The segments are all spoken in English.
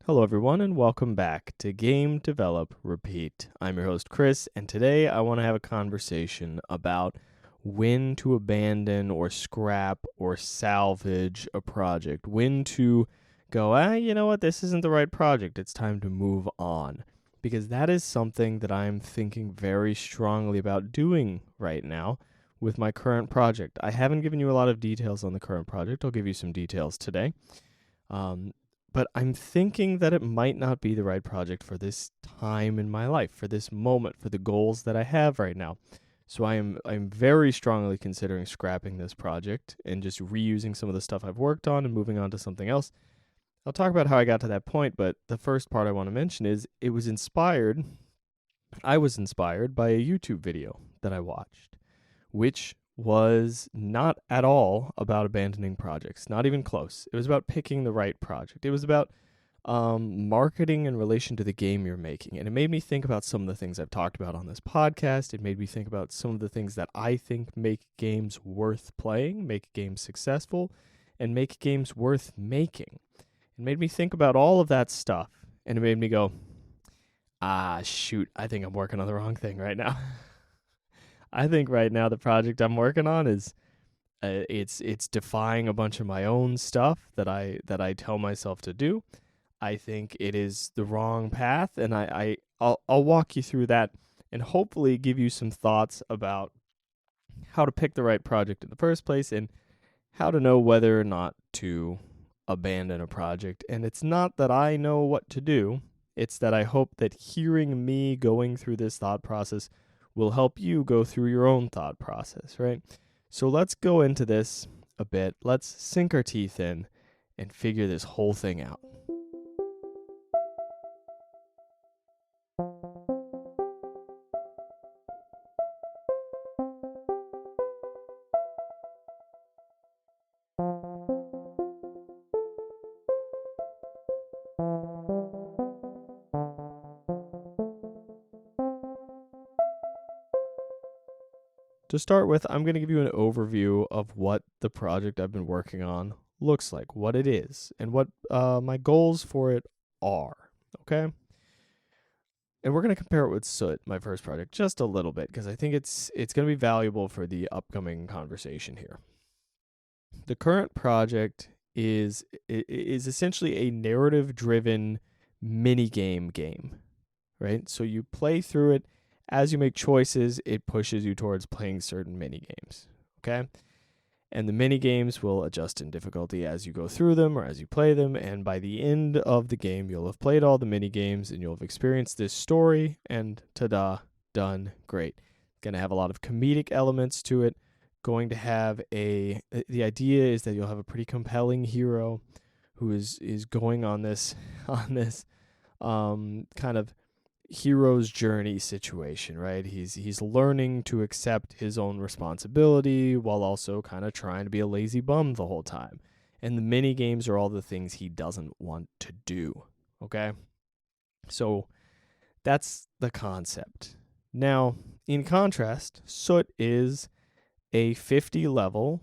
Hello, everyone, and welcome back to Game Develop Repeat. I'm your host, Chris, and today I want to have a conversation about when to abandon or scrap or salvage a project. When to go, you know what, this isn't the right project. It's time to move on. Because that is something that I'm thinking very strongly about doing right now with my current project. I haven't given you a lot of details on the current project. I'll give you some details today. But I'm thinking that it might not be the right project for this time in my life, for this moment, for the goals that I have right now. So I'm very strongly considering scrapping this project and just reusing some of the stuff I've worked on and moving on to something else. I'll talk about how I got to that point, but the first part I want to mention is I was inspired by a YouTube video that I watched, which was not at all about abandoning projects, not even close. It was about picking the right project. It was about marketing in relation to the game you're making. And it made me think about some of the things I've talked about on this podcast. It made me think about some of the things that I think make games worth playing, make games successful, and make games worth making. It made me think about all of that stuff. And it made me go, shoot, I think I'm working on the wrong thing right now. I think right now the project I'm working on is it's defying a bunch of my own stuff that I tell myself to do. I think it is the wrong path, and I'll walk you through that and hopefully give you some thoughts about how to pick the right project in the first place and how to know whether or not to abandon a project. And it's not that I know what to do. It's that I hope that hearing me going through this thought process will help you go through your own thought process, right? So let's go into this a bit. Let's sink our teeth in and figure this whole thing out. To start with, I'm going to give you an overview of what the project I've been working on looks like, what it is, and what my goals for it are, okay? And we're going to compare it with Soot, my first project, just a little bit, because I think it's going to be valuable for the upcoming conversation here. The current project is essentially a narrative-driven mini-game, right? So you play through it. As you make choices, it pushes you towards playing certain mini-games, okay? And the mini-games will adjust in difficulty as you go through them or as you play them, and by the end of the game, you'll have played all the mini-games and you'll have experienced this story, and ta-da, done, great. Going to have a lot of comedic elements to it, going to have the idea is that you'll have a pretty compelling hero who is going on this kind of hero's journey situation, right? He's learning to accept his own responsibility while also kind of trying to be a lazy bum the whole time. And the mini games are all the things he doesn't want to do, okay? So that's the concept. Now, in contrast, Soot is a 50-level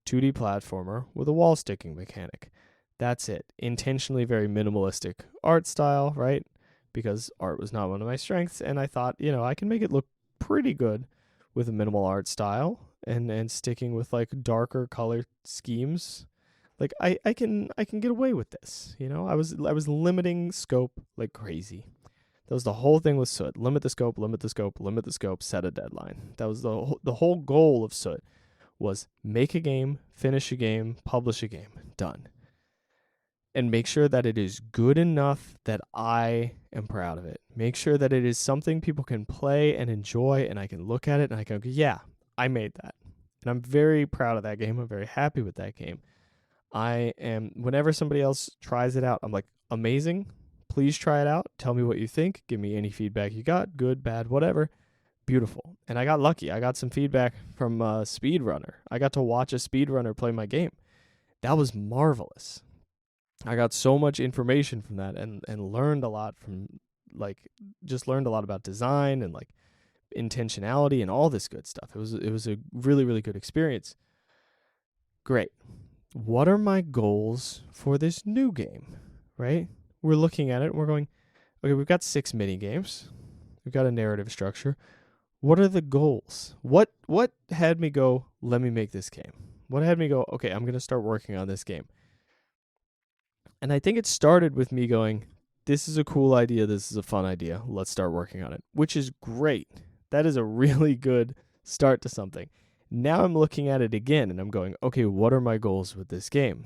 2D platformer with a wall sticking mechanic. That's it. Intentionally very minimalistic art style, right? Because art was not one of my strengths, and I thought, I can make it look pretty good with a minimal art style and sticking with like darker color schemes. Like I can get away with this. I was limiting scope like crazy. That was the whole thing with Soot. Limit the scope, set a deadline. That was the whole goal of Soot was make a game, finish a game, publish a game, done. And make sure that it is good enough that I am proud of it. Make sure that it is something people can play and enjoy, and I can look at it and I can go, yeah, I made that. And I'm very proud of that game. I'm very happy with that game. Whenever somebody else tries it out, I'm like, amazing. Please try it out. Tell me what you think. Give me any feedback you got, good, bad, whatever. Beautiful. And I got lucky. I got some feedback from a speedrunner. I got to watch a speedrunner play my game. That was marvelous. I got so much information from that and learned a lot learned a lot about design and like intentionality and all this good stuff. It was a really, really good experience. Great. What are my goals for this new game, right? we're looking at it and we're going, okay, we've got 6 mini games. We've got a narrative structure. What are the goals? What had me go, let me make this game? What had me go, okay, I'm going to start working on this game? And I think it started with me going, this is a cool idea. This is a fun idea. Let's start working on it, which is great. That is a really good start to something. Now I'm looking at it again and I'm going, okay, what are my goals with this game?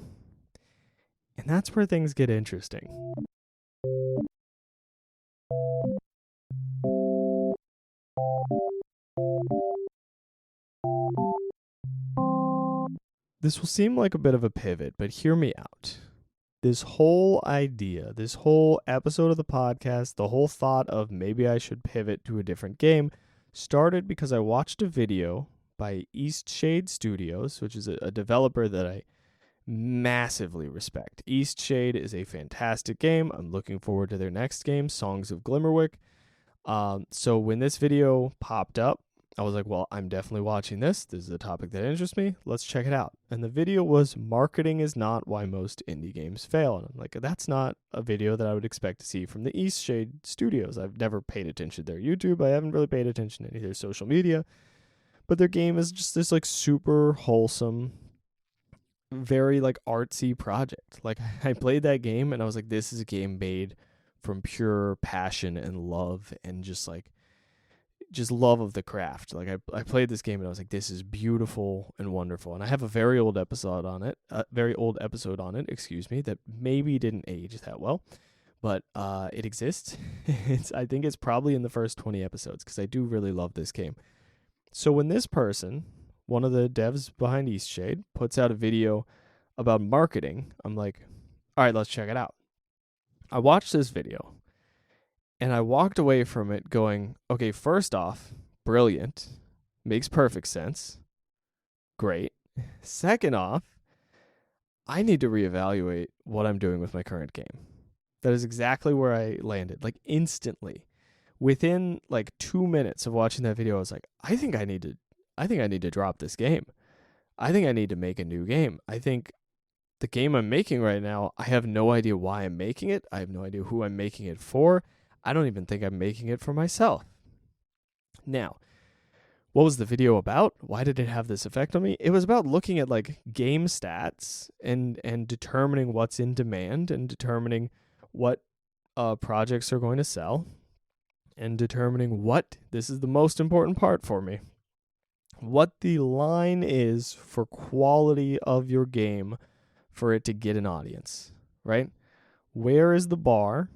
And that's where things get interesting. This will seem like a bit of a pivot, but hear me out. This whole idea, this whole episode of the podcast, the whole thought of maybe I should pivot to a different game started because I watched a video by Eastshade Studios, which is a developer that I massively respect. Eastshade is a fantastic game. I'm looking forward to their next game, Songs of Glimmerwick. So when this video popped up, I was like, well, I'm definitely watching this. This is a topic that interests me. Let's check it out. And the video was marketing is not why most indie games fail. And I'm like, that's not a video that I would expect to see from the Eastshade Studios. I've never paid attention to their YouTube. I haven't really paid attention to any of their social media. But their game is just this like super wholesome, very like artsy project. Like I played that game and I was like, this is a game made from pure passion and love and just love of the craft. Like I played this game and I was like, this is beautiful and wonderful. And I have a very old episode on it, that maybe didn't age that well, but it exists. I think it's probably in the first 20 episodes because I do really love this game. So when this person, one of the devs behind Eastshade, puts out a video about marketing, I'm like, all right, let's check it out. I watched this video. And I walked away from it going, okay, first off, brilliant. Makes perfect sense. Great. Second off, I need to reevaluate what I'm doing with my current game. That is exactly where I landed, like instantly. Within like 2 minutes of watching that video, I was like, I think I need to drop this game. I think I need to make a new game. I think the game I'm making right now, I have no idea why I'm making it. I have no idea who I'm making it for. I don't even think I'm making it for myself. Now, what was the video about? Why did it have this effect on me? It was about looking at like game stats and determining what's in demand and determining what projects are going to sell and determining what, this is the most important part for me, what the line is for quality of your game for it to get an audience, right? Where is the bar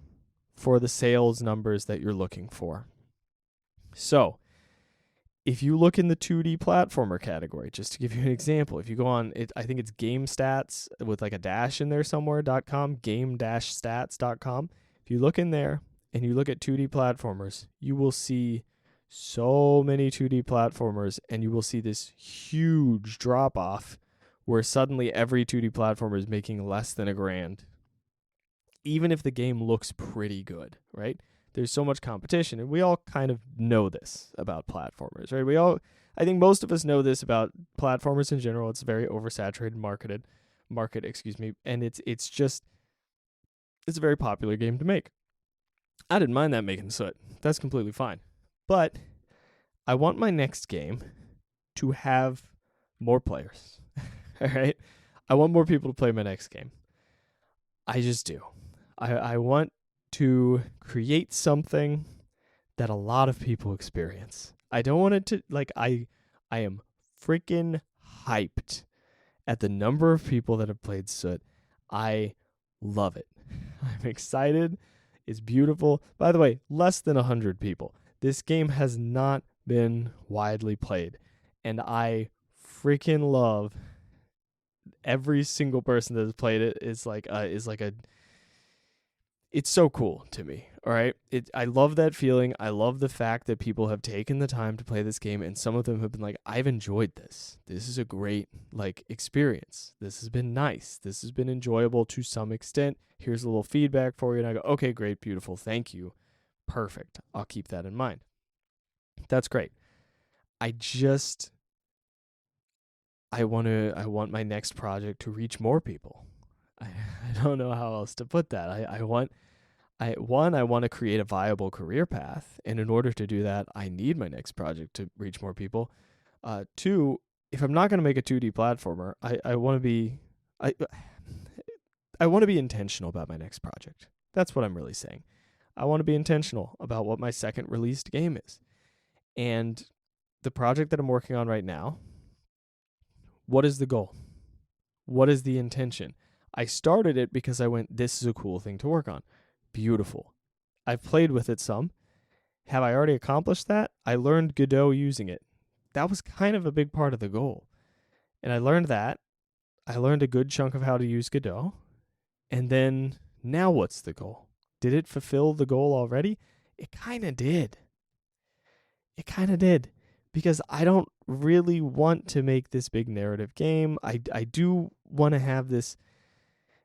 for the sales numbers that you're looking for? So, if you look in the 2D platformer category, just to give you an example, if you go on it, I think it's game stats with like a dash in there somewhere, .com, game-stats.com. If you look in there and you look at 2D platformers, you will see so many 2D platformers and you will see this huge drop off where suddenly every 2D platformer is making less than $1,000. Even if the game looks pretty good, right? There's so much competition, and we all kind of know this about platformers, right? I think most of us know this about platformers in general. It's a very oversaturated market, and it's a very popular game to make. I didn't mind that making Soot. That's completely fine. But I want my next game to have more players, all right? I want more people to play my next game. I just do. I want to create something that a lot of people experience. I don't want it to, like, I am freaking hyped at the number of people that have played Soot. I love it. I'm excited. It's beautiful. By the way, less than 100 people. This game has not been widely played, and I freaking love every single person that has played it. It's so cool to me, all right? I love that feeling. I love the fact that people have taken the time to play this game, and some of them have been like, I've enjoyed this. This is a great, experience. This has been nice. This has been enjoyable to some extent. Here's a little feedback for you, and I go, okay, great, beautiful, thank you. Perfect. I'll keep that in mind. That's great. I want my next project to reach more people. I don't know how else to put that. I want I want to create a viable career path, and in order to do that, I need my next project to reach more people. Two, if I'm not going to make a 2D platformer, I want to be I I want to be intentional about my next project. That's what I'm really saying. I want to be intentional about what my second released game is. And the project that I'm working on right now, what is the goal? What is the intention? I started it because I went, this is a cool thing to work on. Beautiful. I've played with it some. Have I already accomplished that? I learned Godot using it. That was kind of a big part of the goal. And I learned that. I learned a good chunk of how to use Godot. And then, now what's the goal? Did it fulfill the goal already? It kind of did. It kind of did. Because I don't really want to make this big narrative game. I do want to have this,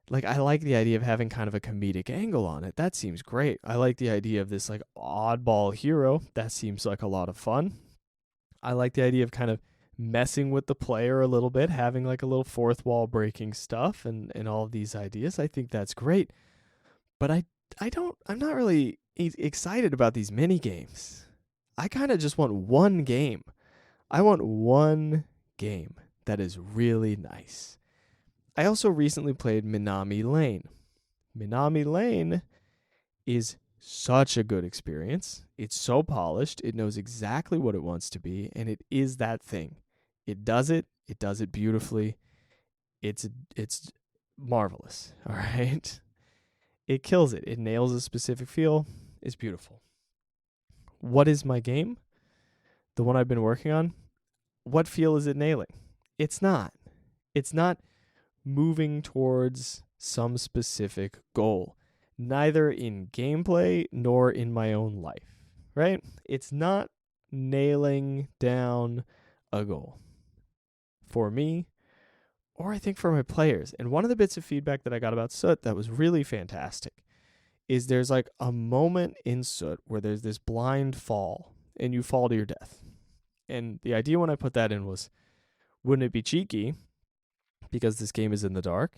like, I like the idea of having kind of a comedic angle on it. That seems great. I like the idea of this, like, oddball hero. That seems like a lot of fun. I like the idea of kind of messing with the player a little bit, having like a little fourth wall breaking stuff and all of these ideas. I think that's great. But I'm not really excited about these mini games. I kind of just want one game. I want one game that is really nice. I also recently played Minami Lane. Minami Lane is such a good experience. It's so polished. It knows exactly what it wants to be, and it is that thing. It does it beautifully. It's marvelous, all right? It kills it. It nails a specific feel. It's beautiful. What is my game? The one I've been working on? What feel is it nailing? It's not. It's not moving towards some specific goal, neither in gameplay nor in my own life, right? It's not nailing down a goal for me, or I think for my players. And one of the bits of feedback that I got about Soot that was really fantastic is there's like a moment in Soot where there's this blind fall and you fall to your death. And the idea when I put that in was, wouldn't it be cheeky, because this game is in the dark,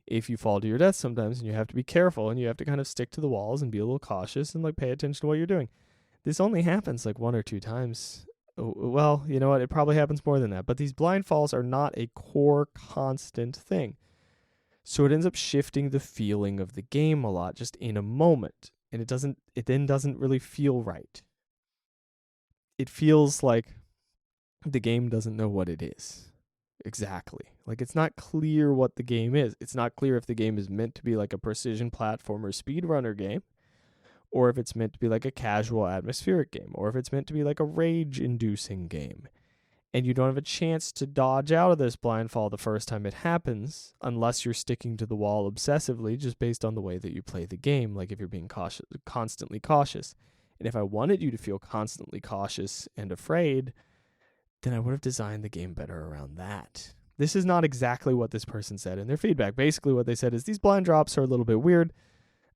if you fall to your death sometimes and you have to be careful and you have to kind of stick to the walls and be a little cautious and like pay attention to what you're doing. This only happens like 1 or 2 times. Well, you know what? It probably happens more than that. But these blind falls are not a core constant thing. So it ends up shifting the feeling of the game a lot just in a moment. And it then doesn't really feel right. It feels like the game doesn't know what it is. Exactly. Like, it's not clear what the game is. It's not clear if the game is meant to be like a precision platformer speedrunner game, or if it's meant to be like a casual atmospheric game, or if it's meant to be like a rage-inducing game. And you don't have a chance to dodge out of this blind fall the first time it happens, unless you're sticking to the wall obsessively just based on the way that you play the game, like if you're being constantly cautious. And if I wanted you to feel constantly cautious and afraid, then I would have designed the game better around that. This is not exactly what this person said in their feedback. Basically what they said is these blind drops are a little bit weird.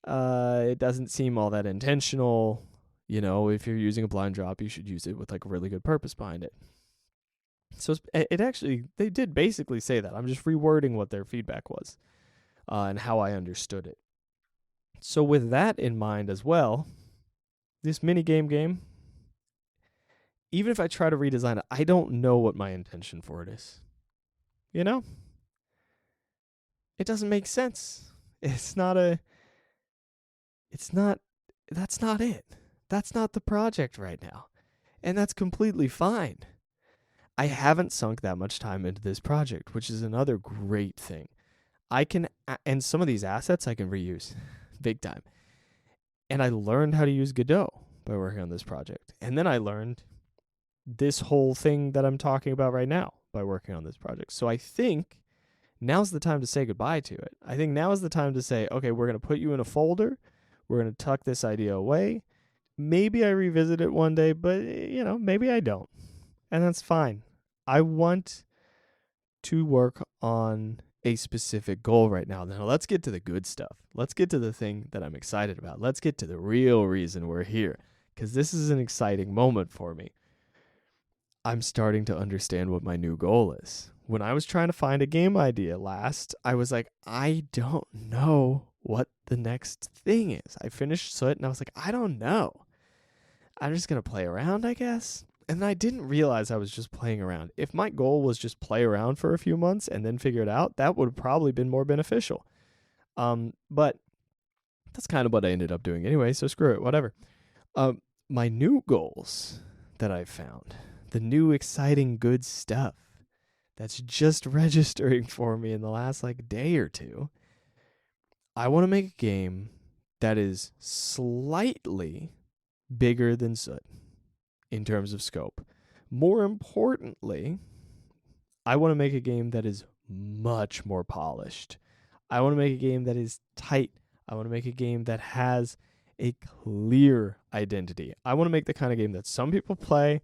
It doesn't seem all that intentional. You know, if you're using a blind drop, you should use it with like a really good purpose behind it. So it actually, they did basically say that. I'm just rewording what their feedback was and how I understood it. So with that in mind as well, this mini game, even if I try to redesign it, I don't know what my intention for it is. You know? It doesn't make sense. That's not it. That's not the project right now. And that's completely fine. I haven't sunk that much time into this project, which is another great thing. And some of these assets I can reuse big time. And I learned how to use Godot by working on this project. And then I learned this whole thing that I'm talking about right now by working on this project. So I think now's the time to say goodbye to it. I think now is the time to say, okay, we're going to put you in a folder. We're going to tuck this idea away. Maybe I revisit it one day, but, you know, maybe I don't. And that's fine. I want to work on a specific goal right now. Now, let's get to the good stuff. Let's get to the thing that I'm excited about. Let's get to the real reason we're here, because this is an exciting moment for me. I'm starting to understand what my new goal is. When I was trying to find a game idea last, I was like, I don't know what the next thing is. I finished Soot and I was like, I don't know. I'm just going to play around, I guess. And I didn't realize I was just playing around. If my goal was just play around for a few months and then figure it out, that would have probably been more beneficial. But that's kind of what I ended up doing anyway, so screw it, whatever. My new goals that I've found, the new exciting good stuff that's just registering for me in the last day or two. I want to make a game that is slightly bigger than Soot in terms of scope. More importantly, I want to make a game that is much more polished. I want to make a game that is tight. I want to make a game that has a clear identity. I want to make the kind of game that some people play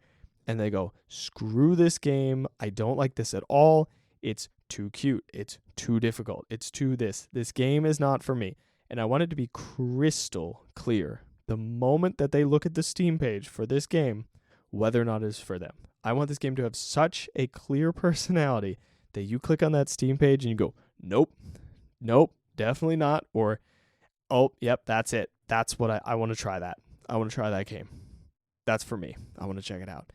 and they go, screw this game. I don't like this at all. It's too cute. It's too difficult. It's too this. This game is not for me. And I want it to be crystal clear the moment that they look at the Steam page for this game, whether or not it's for them. I want this game to have such a clear personality that you click on that Steam page and you go, nope, definitely not. Or, oh, yep, that's it. That's what I want to try that. I want to try that game. That's for me. I want to check it out.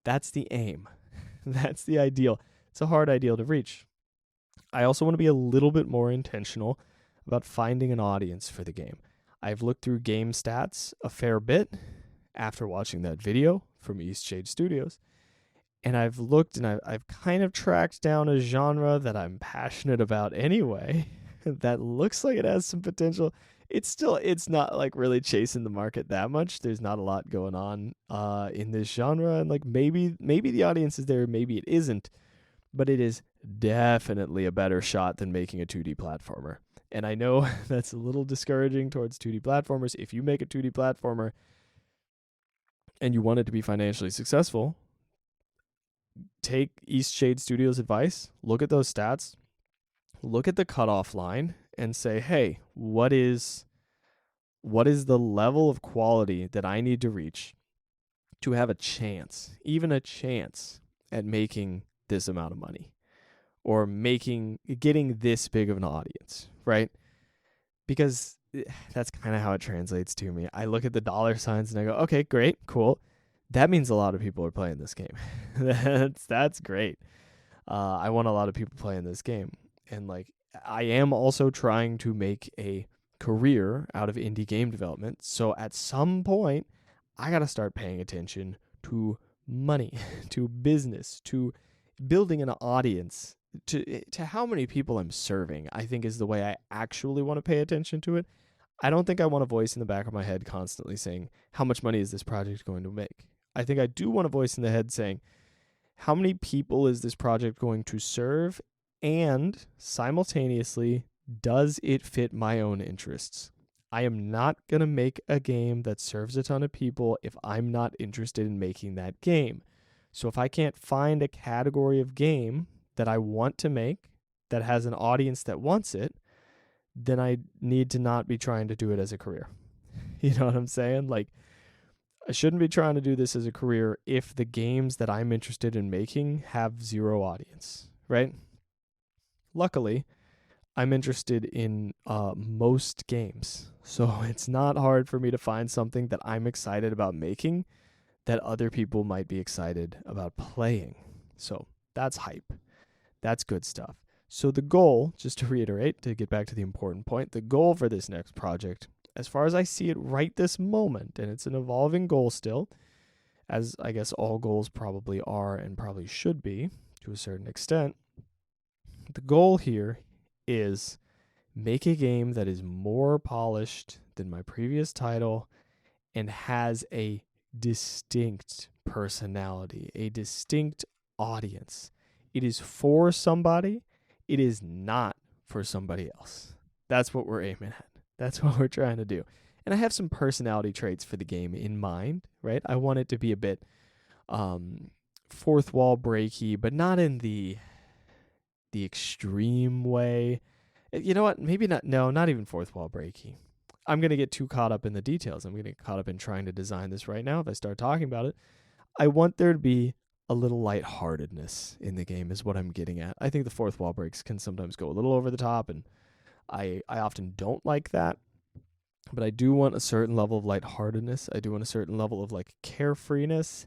That's the aim. That's the ideal. It's a hard ideal to reach. I also want to be a little bit more intentional about finding an audience for the game. I've looked through game stats a fair bit after watching that video from Eastshade Studios. And I've looked and I've kind of tracked down a genre that I'm passionate about anyway that looks like it has some potential. It's not really chasing the market that much. There's not a lot going on in this genre. And maybe the audience is there, maybe it isn't. But it is definitely a better shot than making a 2D platformer. And I know that's a little discouraging towards 2D platformers. If you make a 2D platformer and you want it to be financially successful, take Eastshade Studios' advice, look at those stats, look at the cutoff line, and say, hey, what is the level of quality that I need to reach to have a chance, even a chance, at making this amount of money or getting this big of an audience, right? Because that's kind of how it translates to me. I look at the dollar signs and I go, okay, great, cool. That means a lot of people are playing this game. That's great. I want a lot of people playing this game. And I am also trying to make a career out of indie game development. So at some point, I got to start paying attention to money, to business, to building an audience, to how many people I'm serving, I think is the way I actually want to pay attention to it. I don't think I want a voice in the back of my head constantly saying, how much money is this project going to make? I think I do want a voice in the head saying, how many people is this project going to serve? And simultaneously, does it fit my own interests? I am not going to make a game that serves a ton of people if I'm not interested in making that game. So if I can't find a category of game that I want to make that has an audience that wants it, then I need to not be trying to do it as a career. You know what I'm saying? I shouldn't be trying to do this as a career if the games that I'm interested in making have zero audience, right? Luckily, I'm interested in most games. So it's not hard for me to find something that I'm excited about making that other people might be excited about playing. So that's hype. That's good stuff. So the goal, just to reiterate, to get back to the important point, the goal for this next project, as far as I see it right this moment, and it's an evolving goal still, as I guess all goals probably are and probably should be to a certain extent, the goal here is make a game that is more polished than my previous title and has a distinct personality, a distinct audience. It is for somebody. It is not for somebody else. That's what we're aiming at. That's what we're trying to do. And I have some personality traits for the game in mind, right? I want it to be a bit fourth wall breaky, but not in the extreme way. You know what? Maybe not. No, not even fourth wall breaky. I'm going to get too caught up in the details. I'm going to get caught up in trying to design this right now if I start talking about it. I want there to be a little lightheartedness in the game is what I'm getting at. I think the fourth wall breaks can sometimes go a little over the top, and I often don't like that, but I do want a certain level of lightheartedness. I do want a certain level of like carefreeness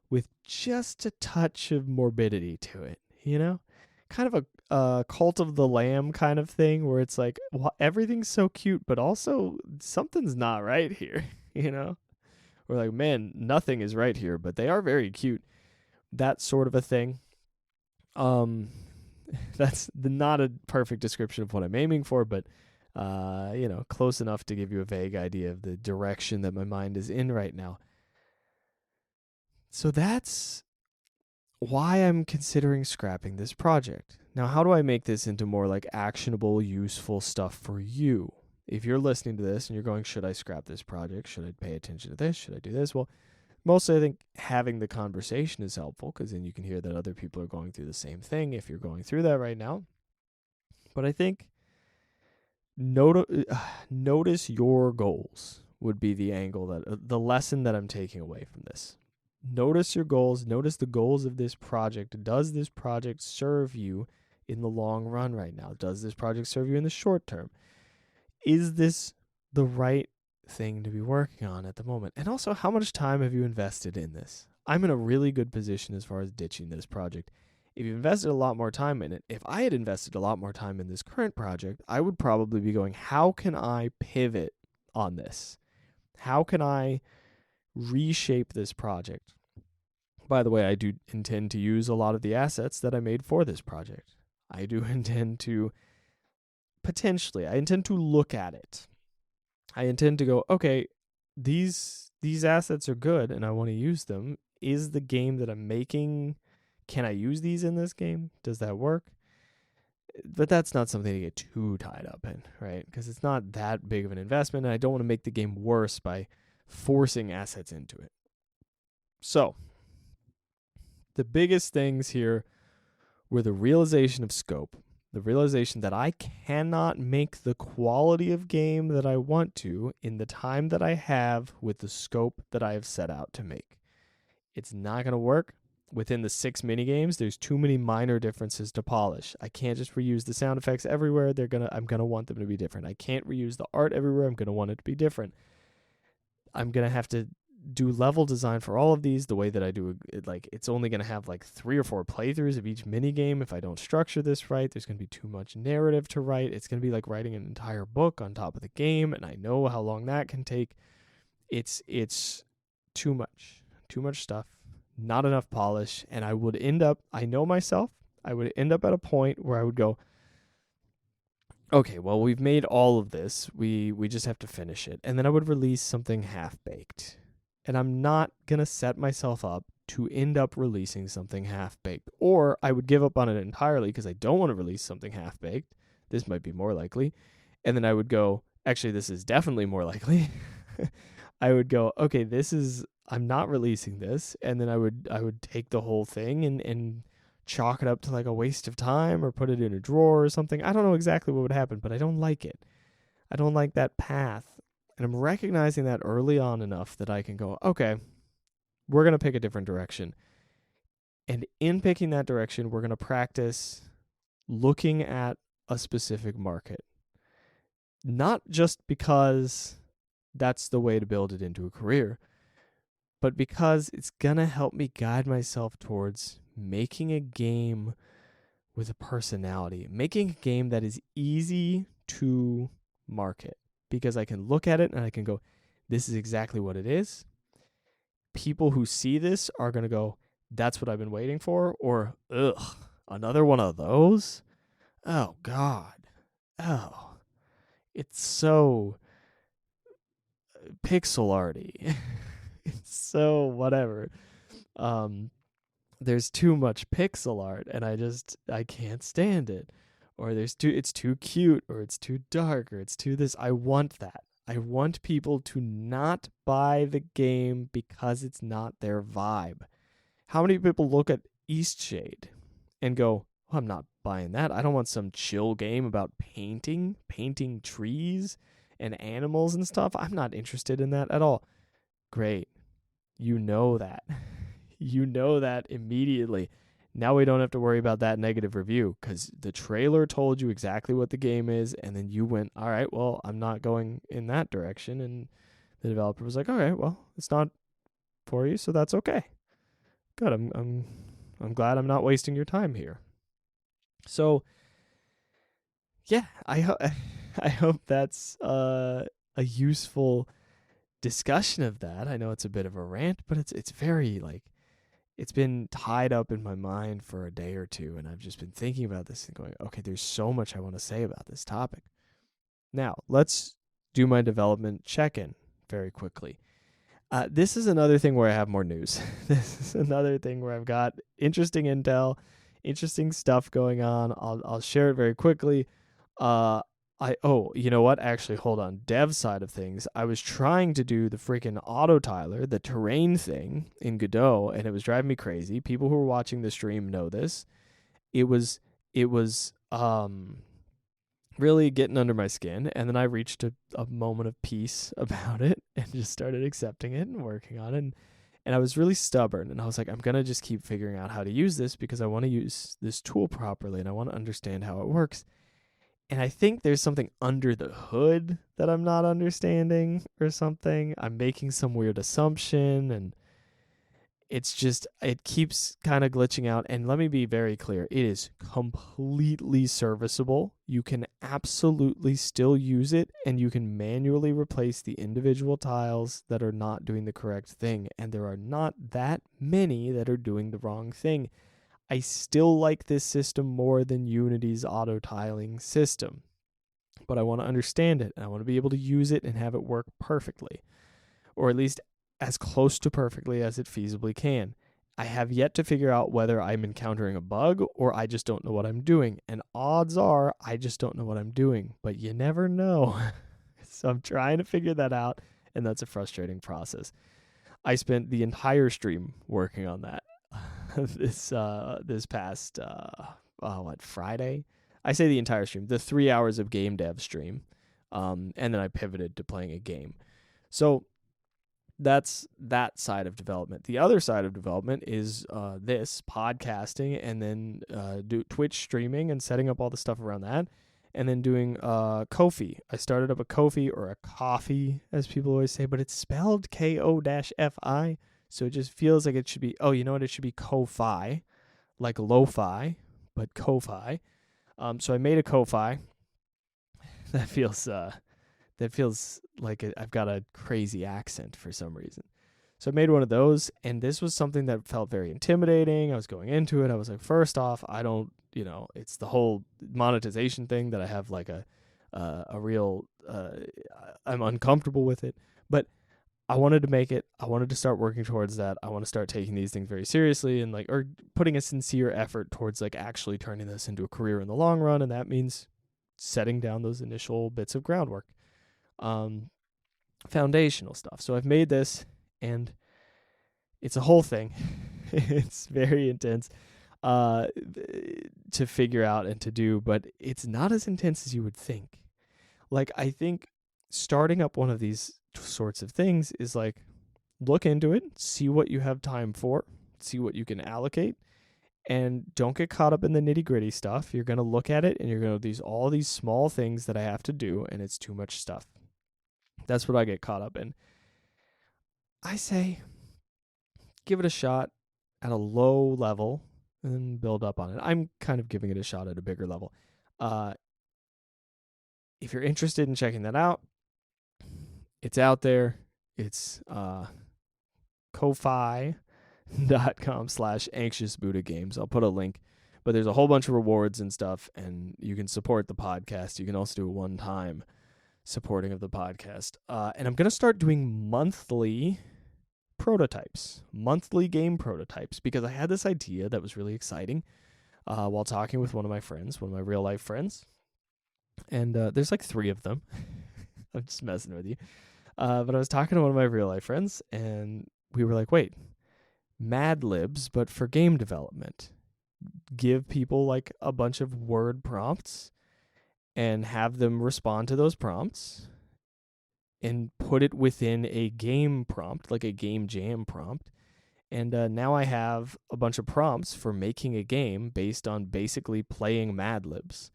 with just a touch of morbidity to it, you know? Kind of a cult of the lamb kind of thing where it's like, well, everything's so cute, but also something's not right here, you know? We're like, man, nothing is right here, but they are very cute. That sort of a thing. That's not a perfect description of what I'm aiming for, but close enough to give you a vague idea of the direction that my mind is in right now. So that's why I'm considering scrapping this project. Now, how do I make this into more like actionable, useful stuff for you? If you're listening to this and you're going, should I scrap this project? Should I pay attention to this? Should I do this? Well, mostly I think having the conversation is helpful because then you can hear that other people are going through the same thing if you're going through that right now. But I think notice your goals would be the angle that the lesson that I'm taking away from this. Notice your goals. Notice the goals of this project. Does this project serve you in the long run right now? Does this project serve you in the short term? Is this the right thing to be working on at the moment? And also, how much time have you invested in this? I'm in a really good position as far as ditching this project. If you invested a lot more time in it, if I had invested a lot more time in this current project, I would probably be going, how can I pivot on this? How can I reshape this project? By the way, I do intend to use a lot of the assets that I made for this project. I do intend to I intend to look at it. I intend to go, okay, these assets are good and I want to use them. Is the game that I'm making, can I use these in this game? Does that work? But that's not something to get too tied up in, right? Because it's not that big of an investment, and I don't want to make the game worse by forcing assets into it. So, the biggest things here were the realization of scope, the realization that I cannot make the quality of game that I want to in the time that I have with the scope that I have set out to make. It's not going to work. Within the 6 minigames, there's too many minor differences to polish. I can't just reuse the sound effects everywhere. I'm going to want them to be different. I can't reuse the art everywhere. I'm going to want it to be different. I'm going to have to do level design for all of these the way that I do it. Like, it's only going to have like 3 or 4 playthroughs of each minigame if I don't structure this right. There's going to be too much narrative to write. It's going to be like writing an entire book on top of the game, and I know how long that can take. It's too much stuff. Not enough polish, and I would end up, I know myself, I would end up at a point where I would go, okay, well, we've made all of this, we just have to finish it, and then I would release something half-baked, and I'm not going to set myself up to end up releasing something half-baked, or I would give up on it entirely because I don't want to release something half-baked. This might be more likely, and then I would go, actually, this is definitely more likely. I would go, okay, I'm not releasing this, and then I would take the whole thing and chalk it up to like a waste of time or put it in a drawer or something. I don't know exactly what would happen, but I don't like it. I don't like that path. And I'm recognizing that early on enough that I can go, okay, we're going to pick a different direction. And in picking that direction, we're going to practice looking at a specific market. Not just because that's the way to build it into a career, but because it's going to help me guide myself towards making a game with a personality, making a game that is easy to market, because I can look at it and I can go, this is exactly what it is. People who see this are going to go, that's what I've been waiting for, or, ugh, another one of those? Oh, God. Oh, it's so pixel arty. It's so whatever. There's too much pixel art and I can't stand it. Or it's too cute, or it's too dark, or it's too this. I want that. I want people to not buy the game because it's not their vibe. How many people look at Eastshade and go, oh, I'm not buying that. I don't want some chill game about painting trees and animals and stuff. I'm not interested in that at all. Great. You know that. You know that immediately. Now we don't have to worry about that negative review because the trailer told you exactly what the game is, and then you went, all right, well, I'm not going in that direction. And the developer was like, okay, well, it's not for you, so that's okay. Good. I'm glad I'm not wasting your time here. So yeah, I hope that's a useful discussion of that. I know it's a bit of a rant, but it's very like it's been tied up in my mind for a day or two, and I've just been thinking about this and going, okay, there's so much I want to say about this topic. Now, let's do my development check-in very quickly. This is another thing where I have more news. This is another thing where I've got interesting intel, interesting stuff going on. I'll share it very quickly. You know what? Actually, hold on. Dev side of things, I was trying to do the freaking auto tiler, the terrain thing in Godot, and it was driving me crazy. People who are watching the stream know this. It was really getting under my skin, and then I reached a moment of peace about it and just started accepting it and working on it. And I was really stubborn, and I was like, I'm going to just keep figuring out how to use this because I want to use this tool properly and I want to understand how it works. And I think there's something under the hood that I'm not understanding or something. I'm making some weird assumption, and it's just, it keeps kind of glitching out. And let me be very clear. It is completely serviceable. You can absolutely still use it, and you can manually replace the individual tiles that are not doing the correct thing. And there are not that many that are doing the wrong thing. I still like this system more than Unity's auto tiling system, but I want to understand it, and I want to be able to use it and have it work perfectly, or at least as close to perfectly as it feasibly can. I have yet to figure out whether I'm encountering a bug or I just don't know what I'm doing, and odds are I just don't know what I'm doing, but you never know. So I'm trying to figure that out, and that's a frustrating process. I spent the entire stream working on that. this past Friday? I say the entire stream, the 3 hours of game dev stream, and then I pivoted to playing a game. So that's that side of development. The other side of development is this podcasting, and then do Twitch streaming and setting up all the stuff around that, and then doing Ko-fi. I started up a Ko-fi, or a coffee, as people always say, but it's spelled Ko-Fi. So it just feels like it should be, oh, you know what? It should be Ko-fi, like lo-fi, but Ko-fi. So I made a Ko-fi. That feels like I've got a crazy accent for some reason. So I made one of those, and this was something that felt very intimidating. I was going into it. I was like, first off, I don't, it's the whole monetization thing that I have like a real, I'm uncomfortable with it. But I wanted to make it. I wanted to start working towards that. I want to start taking these things very seriously and or putting a sincere effort towards actually turning this into a career in the long run. And that means setting down those initial bits of groundwork, foundational stuff. So I've made this, and it's a whole thing. It's very intense to figure out and to do, but it's not as intense as you would think. I think starting up one of these sorts of things is look into it, see what you have time for, see what you can allocate, and don't get caught up in the nitty-gritty stuff. You're going to look at it and you're going to all these small things that I have to do, and it's too much stuff. That's what I get caught up in. I say give it a shot at a low level and build up on it. I'm kind of giving it a shot at a bigger level. If you're interested in checking that out, it's out there. It's ko-fi.com/anxiousbuddha-games. I'll put a link, but there's a whole bunch of rewards and stuff, and you can support the podcast. You can also do a one-time supporting of the podcast. And I'm going to start doing monthly game prototypes, because I had this idea that was really exciting while talking with one of my real-life friends. And there's 3 of them. I'm just messing with you. But I was talking to one of my real-life friends, and we were like, wait, Mad Libs, but for game development. Give people a bunch of word prompts and have them respond to those prompts and put it within a game prompt, like a game jam prompt, And now I have a bunch of prompts for making a game based on basically playing Mad Libs.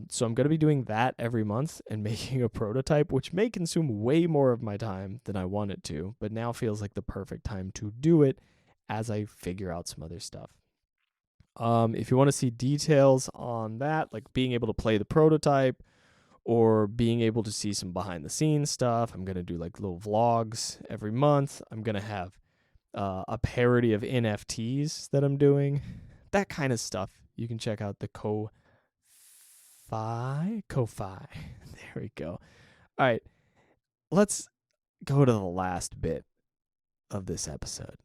So I'm going to be doing that every month and making a prototype, which may consume way more of my time than I want it to, but now feels like the perfect time to do it as I figure out some other stuff. If you want to see details on that, like being able to play the prototype or being able to see some behind the scenes stuff, I'm going to do like little vlogs every month. I'm going to have a parody of NFTs that I'm doing, that kind of stuff. You can check out the Ko-Fi. There we go. All right, let's go to the last bit of this episode.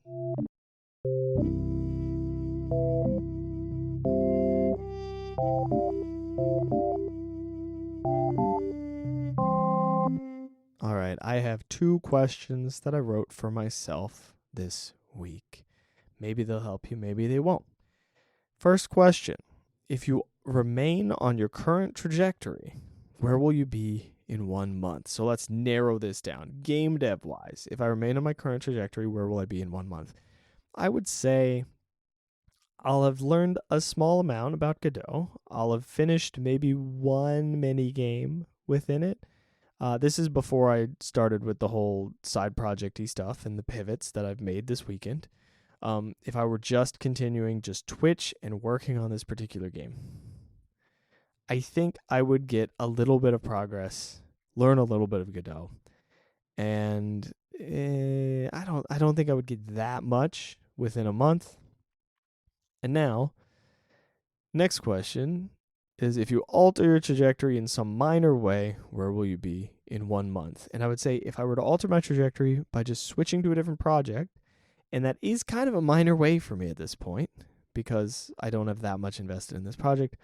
All right, I have 2 questions that I wrote for myself this week. Maybe they'll help you, maybe they won't. First question, if you remain on your current trajectory, where will you be in 1 month? So let's narrow this down. Game dev wise, if I remain on my current trajectory, where will I be in 1 month? I would say I'll have learned a small amount about Godot. I'll have finished maybe 1 mini game within it. This is before I started with the whole side project-y stuff and the pivots that I've made this weekend. If I were just continuing just Twitch and working on this particular game, I think I would get a little bit of progress, learn a little bit of Godot, and I don't think I would get that much within a month. And now, next question is, if you alter your trajectory in some minor way, where will you be in 1 month? And I would say if I were to alter my trajectory by just switching to a different project, and that is kind of a minor way for me at this point because I don't have that much invested in this project,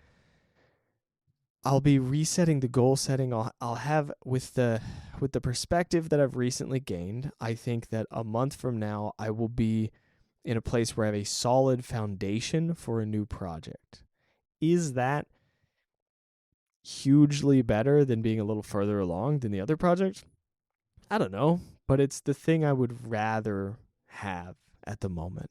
I'll be resetting the goal setting. I'll have with the perspective that I've recently gained, I think that a month from now I will be in a place where I have a solid foundation for a new project. Is that hugely better than being a little further along than the other project? I don't know, but it's the thing I would rather have at the moment.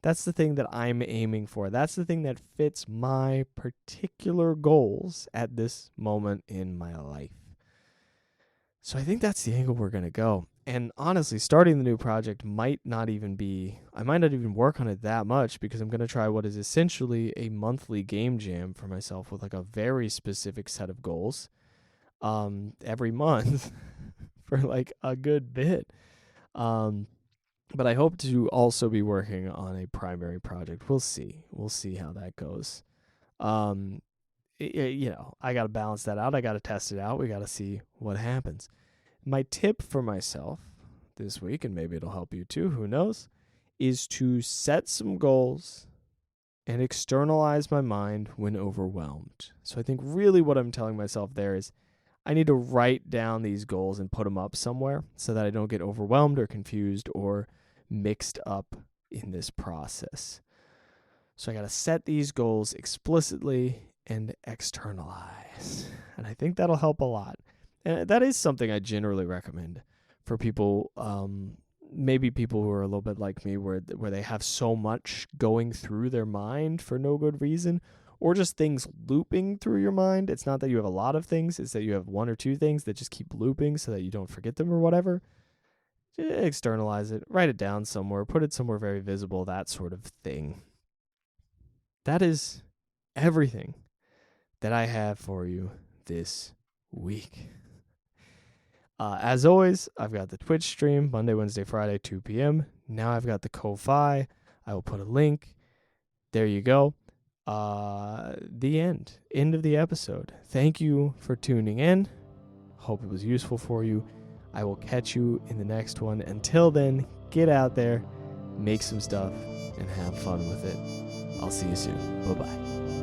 That's the thing that I'm aiming for. That's the thing that fits my particular goals at this moment in my life. So I think that's the angle we're going to go. And honestly, starting the new project I might not even work on it that much because I'm going to try what is essentially a monthly game jam for myself with like a very specific set of goals every month for like a good bit. But I hope to also be working on a primary project. We'll see. We'll see how that goes. I got to balance that out. I got to test it out. We got to see what happens. My tip for myself this week, and maybe it'll help you too, who knows, is to set some goals and externalize my mind when overwhelmed. So I think really what I'm telling myself there is I need to write down these goals and put them up somewhere so that I don't get overwhelmed or confused or mixed up in this process. So I got to set these goals explicitly and externalize. And I think that'll help a lot. And that is something I generally recommend for people, maybe people who are a little bit like me, where they have so much going through their mind for no good reason, or just things looping through your mind. It's not that you have a lot of things, it's that you have 1 or 2 things that just keep looping so that you don't forget them or whatever. Externalize it, write it down somewhere, put it somewhere very visible, that sort of thing. That is everything that I have for you this week. As always, I've got the Twitch stream, Monday, Wednesday, Friday, 2 p.m. Now I've got the Ko-Fi. I will put a link. There you go. The end of the episode. Thank you for tuning in. Hope it was useful for you. I will catch you in the next one. Until then, get out there, make some stuff, and have fun with it. I'll see you soon. Bye-bye.